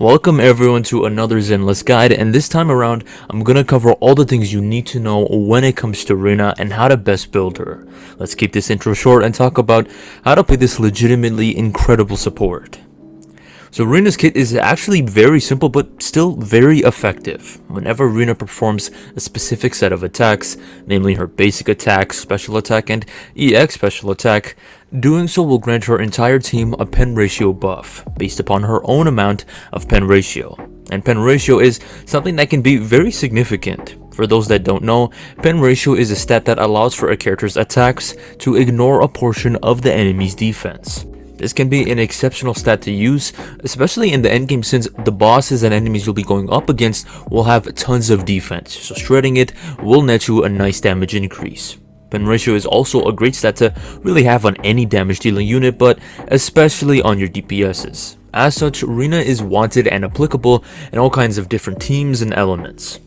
Welcome everyone to another Zenless guide, and this time around I'm gonna cover all the things you need to know when it comes to Rina and how to best build her. Let's keep this intro short and talk about how to play this legitimately incredible support. So Rina's kit is actually very simple but still very effective. Whenever Rina performs a specific set of attacks, namely her basic attack, special attack, and EX special attack, doing so will grant her entire team a pen ratio buff, based upon her own amount of pen ratio. And pen ratio is something that can be very significant. For those that don't know, pen ratio is a stat that allows for a character's attacks to ignore a portion of the enemy's defense. This can be an exceptional stat to use, especially in the endgame, since the bosses and enemies you'll be going up against will have tons of defense, so shredding it will net you a nice damage increase. Pen ratio is also a great stat to really have on any damage dealing unit, but especially on your DPSs. As such, Rina is wanted and applicable in all kinds of different teams and elements.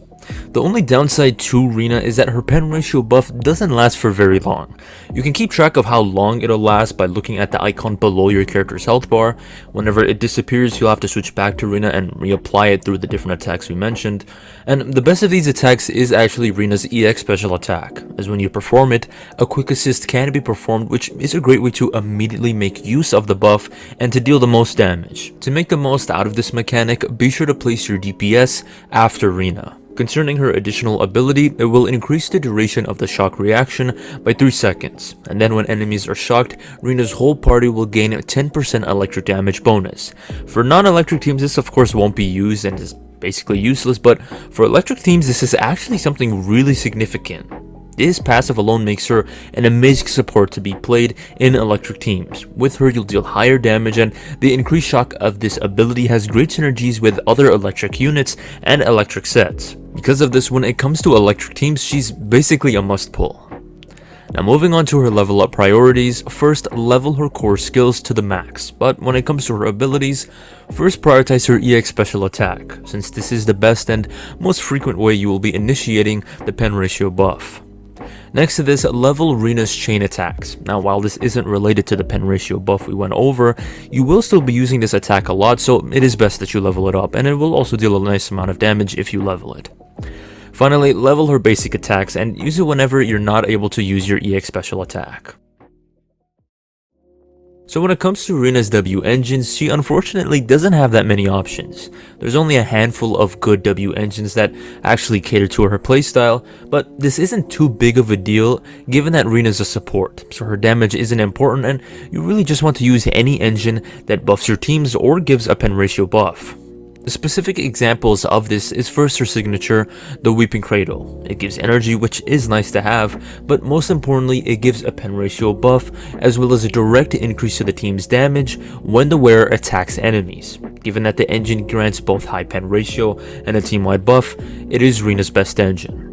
The only downside to Rina is that her pen ratio buff doesn't last for very long. You can keep track of how long it'll last by looking at the icon below your character's health bar. Whenever it disappears, you'll have to switch back to Rina and reapply it through the different attacks we mentioned. And the best of these attacks is actually Rina's EX special attack, as when you perform it, a quick assist can be performed, which is a great way to immediately make use of the buff and to deal the most damage. To make the most out of this mechanic, be sure to place your DPS after Rina. Concerning her additional ability, it will increase the duration of the shock reaction by 3 seconds, and then when enemies are shocked, Rina's whole party will gain a 10% electric damage bonus. For non-electric teams, this of course won't be used and is basically useless, but for electric teams, this is actually something really significant. This passive alone makes her an amazing support to be played in electric teams. With her, you'll deal higher damage, and the increased shock of this ability has great synergies with other electric units and electric sets. Because of this, when it comes to electric teams, she's basically a must-pull. Now moving on to her level up priorities, first level her core skills to the max, but when it comes to her abilities, first prioritize her EX special attack, since this is the best and most frequent way you will be initiating the pen ratio buff. Next to this, level Rina's chain attacks. Now while this isn't related to the pen ratio buff we went over, you will still be using this attack a lot, so it is best that you level it up, and it will also deal a nice amount of damage if you level it. Finally, level her basic attacks and use it whenever you're not able to use your EX special attack. So when it comes to Rina's w-egines, she unfortunately doesn't have that many options. There's only a handful of good w-egines that actually cater to her playstyle, but this isn't too big of a deal given that Rina's a support, so her damage isn't important and you really just want to use any engine that buffs your teams or gives a pen ratio buff. The specific examples of this is first her signature, the Weeping Cradle. It gives energy, which is nice to have, but most importantly it gives a pen ratio buff as well as a direct increase to the team's damage when the wearer attacks enemies. Given that the engine grants both high pen ratio and a team-wide buff, it is Rina's best engine.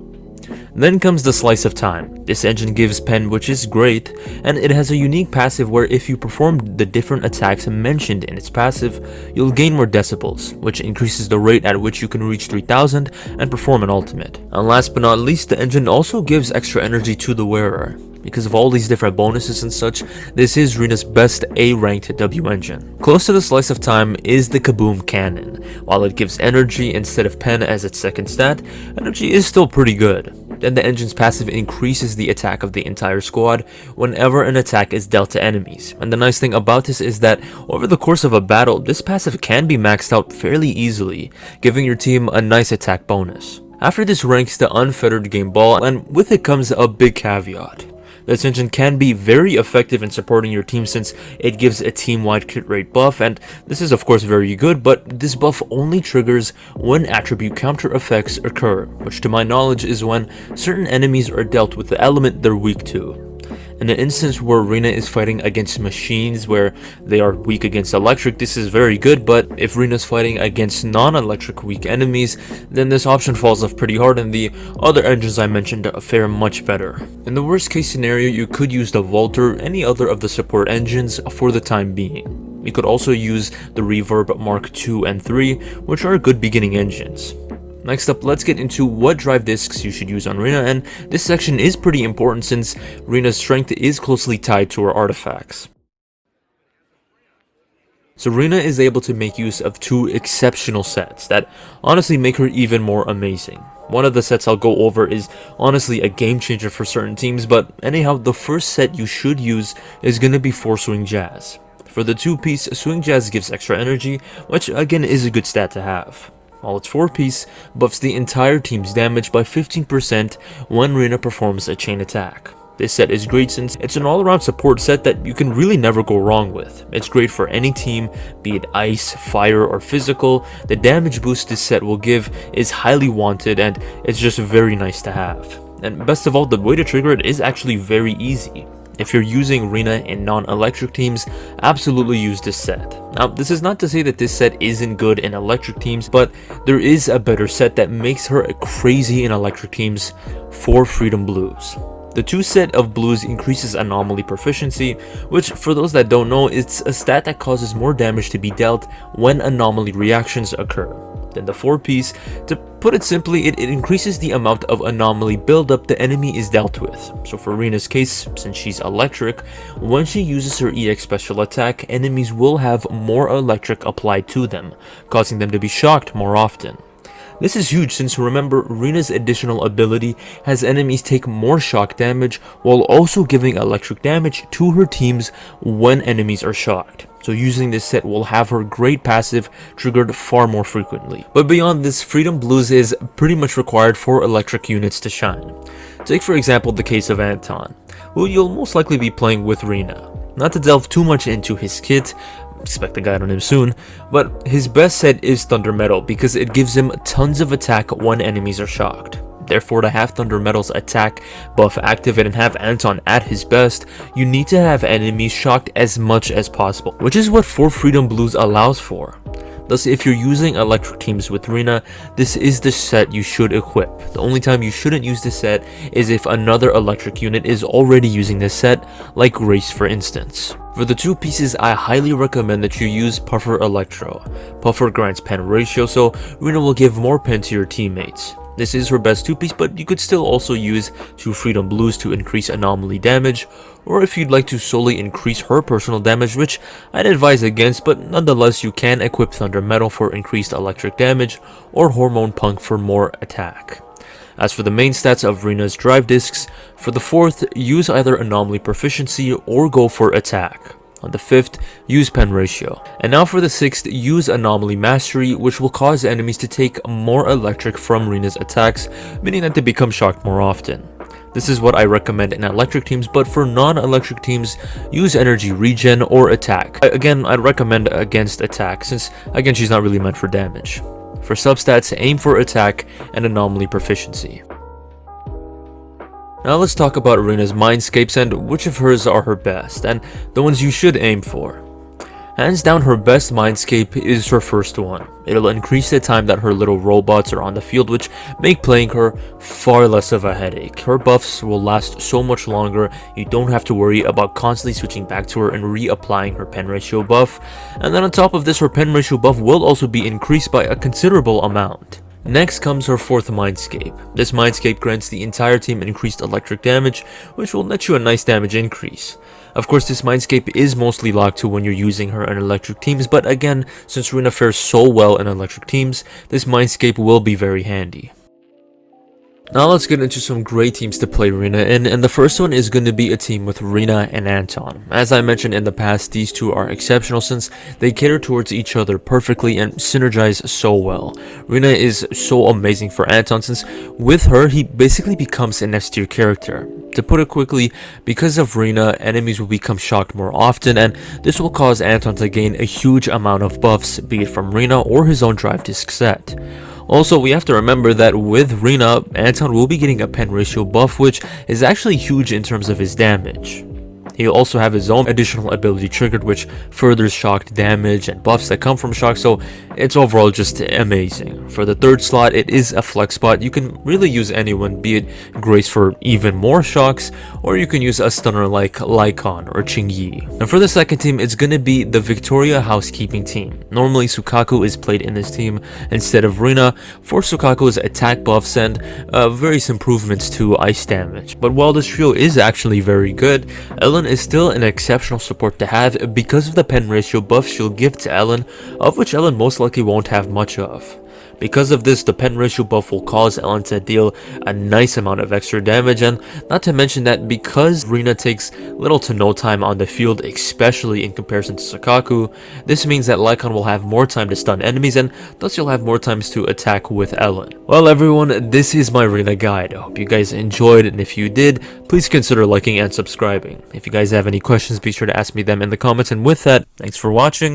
Then comes the Slice of Time. This engine gives pen, which is great, and it has a unique passive where if you perform the different attacks mentioned in its passive, you'll gain more decibels, which increases the rate at which you can reach 3000 and perform an ultimate. And last but not least, the engine also gives extra energy to the wearer. Because of all these different bonuses and such, this is Rina's best A-ranked W-engine. Close to the Slice of Time is the Kaboom Cannon. While it gives energy instead of pen as its second stat, energy is still pretty good. Then the engine's passive increases the attack of the entire squad whenever an attack is dealt to enemies. And the nice thing about this is that over the course of a battle, this passive can be maxed out fairly easily, giving your team a nice attack bonus. After this ranks the Unfettered Game Ball, and with it comes a big caveat. This engine can be very effective in supporting your team since it gives a team-wide crit rate buff, and this is of course very good, but this buff only triggers when attribute counter effects occur, which to my knowledge is when certain enemies are dealt with the element they're weak to. In an instance where Rina is fighting against machines where they are weak against electric, this is very good, but if Rina's fighting against non-electric weak enemies, then this option falls off pretty hard and the other engines I mentioned fare much better. In the worst case scenario, you could use the Vault or any other of the support engines for the time being. You could also use the Reverb Mark II and III, which are good beginning engines. Next up, let's get into what drive discs you should use on Rina, and this section is pretty important since Rina's strength is closely tied to her artifacts. So Rina is able to make use of two exceptional sets that honestly make her even more amazing. One of the sets I'll go over is honestly a game changer for certain teams, but anyhow, the first set you should use is gonna be 4 Swing Jazz. For the 2-piece, Swing Jazz gives extra energy, which again is a good stat to have. While its 4-piece buffs the entire team's damage by 15% when Rina performs a chain attack. This set is great since it's an all-around support set that you can really never go wrong with. It's great for any team, be it ice, fire, or physical. The damage boost this set will give is highly wanted, and it's just very nice to have. And best of all, the way to trigger it is actually very easy. If you're using Rina in non-electric teams, absolutely use this set. Now, this is not to say that this set isn't good in electric teams, but there is a better set that makes her crazy in electric teams for Freedom Blues. The 2 set of blues increases anomaly proficiency, which for those that don't know, it's a stat that causes more damage to be dealt when anomaly reactions occur. Then the 4-piece, to put it simply, it increases the amount of anomaly buildup the enemy is dealt with. So for Rina's case, since she's electric, when she uses her EX special attack, enemies will have more electric applied to them, causing them to be shocked more often. This is huge since remember, Rina's additional ability has enemies take more shock damage while also giving electric damage to her teams when enemies are shocked. So using this set will have her great passive triggered far more frequently. But beyond this, Freedom Blues is pretty much required for electric units to shine. Take for example the case of Anton, who you'll most likely be playing with Rina. Not to delve too much into his kit, expect a guide on him soon, but his best set is Thunder Metal because it gives him tons of attack when enemies are shocked. Therefore, to have Thunder Metal's attack buff activate and have Anton at his best, you need to have enemies shocked as much as possible, which is what 4 Freedom Blues allows for. Thus, if you're using electric teams with Rina, this is the set you should equip. The only time you shouldn't use this set is if another electric unit is already using this set, like Grace for instance. For the 2 pieces, I highly recommend that you use Puffer Electro. Puffer grants pen ratio, so Rina will give more pen to your teammates. This is her best 2-piece, but you could still also use 2 Freedom Blues to increase anomaly damage, or if you'd like to solely increase her personal damage, which I'd advise against, but nonetheless you can equip Thunder Metal for increased electric damage, or Hormone Punk for more attack. As for the main stats of Rina's drive discs, for the 4th, use either Anomaly Proficiency or go for attack. On the 5th, use pen ratio. And now for the 6th, use Anomaly Mastery, which will cause enemies to take more electric from Rina's attacks, meaning that they become shocked more often. This is what I recommend in electric teams, but for non-electric teams, use energy regen or attack. Again, I'd recommend against attack, since again she's not really meant for damage. For substats, aim for attack and anomaly proficiency. Now let's talk about Rina's Mindscapes and which of hers are her best, and the ones you should aim for. Hands down, her best Mindscape is her first one. It'll increase the time that her little robots are on the field, which make playing her far less of a headache. Her buffs will last so much longer, you don't have to worry about constantly switching back to her and reapplying her pen ratio buff. And then on top of this, her pen ratio buff will also be increased by a considerable amount. Next comes her 4th Mindscape. This Mindscape grants the entire team increased electric damage, which will net you a nice damage increase. Of course, this Mindscape is mostly locked to when you're using her in electric teams, but again, since Rina fares so well in electric teams, this Mindscape will be very handy. Now let's get into some great teams to play Rina in, and the first one is going to be a team with Rina and Anton. As I mentioned in the past, these two are exceptional since they cater towards each other perfectly and synergize so well. Rina is so amazing for Anton since with her, he basically becomes an S tier character. To put it quickly, because of Rina, enemies will become shocked more often, and this will cause Anton to gain a huge amount of buffs, be it from Rina or his own drive disc set. Also, we have to remember that with Rina, Anton will be getting a pen ratio buff, which is actually huge in terms of his damage. He'll also have his own additional ability triggered, which furthers shocked damage and buffs that come from shock, so it's overall just amazing. For the 3rd slot, it is a flex spot. You can really use anyone, be it Grace for even more shocks, or you can use a stunner like Lycon or Chingyi. And for the 2nd team, it's gonna be the Victoria Housekeeping team. Normally, Sukaku is played in this team instead of Rina for Sukaku's attack buffs and various improvements to ice damage. But while this trio is actually very good, Ellen is still an exceptional support to have because of the pen ratio buff she'll give to Ellen, of which Ellen most likely won't have much of. Because of this, the pen ratio buff will cause Ellen to deal a nice amount of extra damage, and not to mention that because Rina takes little to no time on the field, especially in comparison to Sakaku, this means that Lycan will have more time to stun enemies, and thus you'll have more times to attack with Ellen. Well everyone, this is my Rina guide. I hope you guys enjoyed, and if you did, please consider liking and subscribing. If you guys have any questions, be sure to ask me them in the comments, and with that, thanks for watching.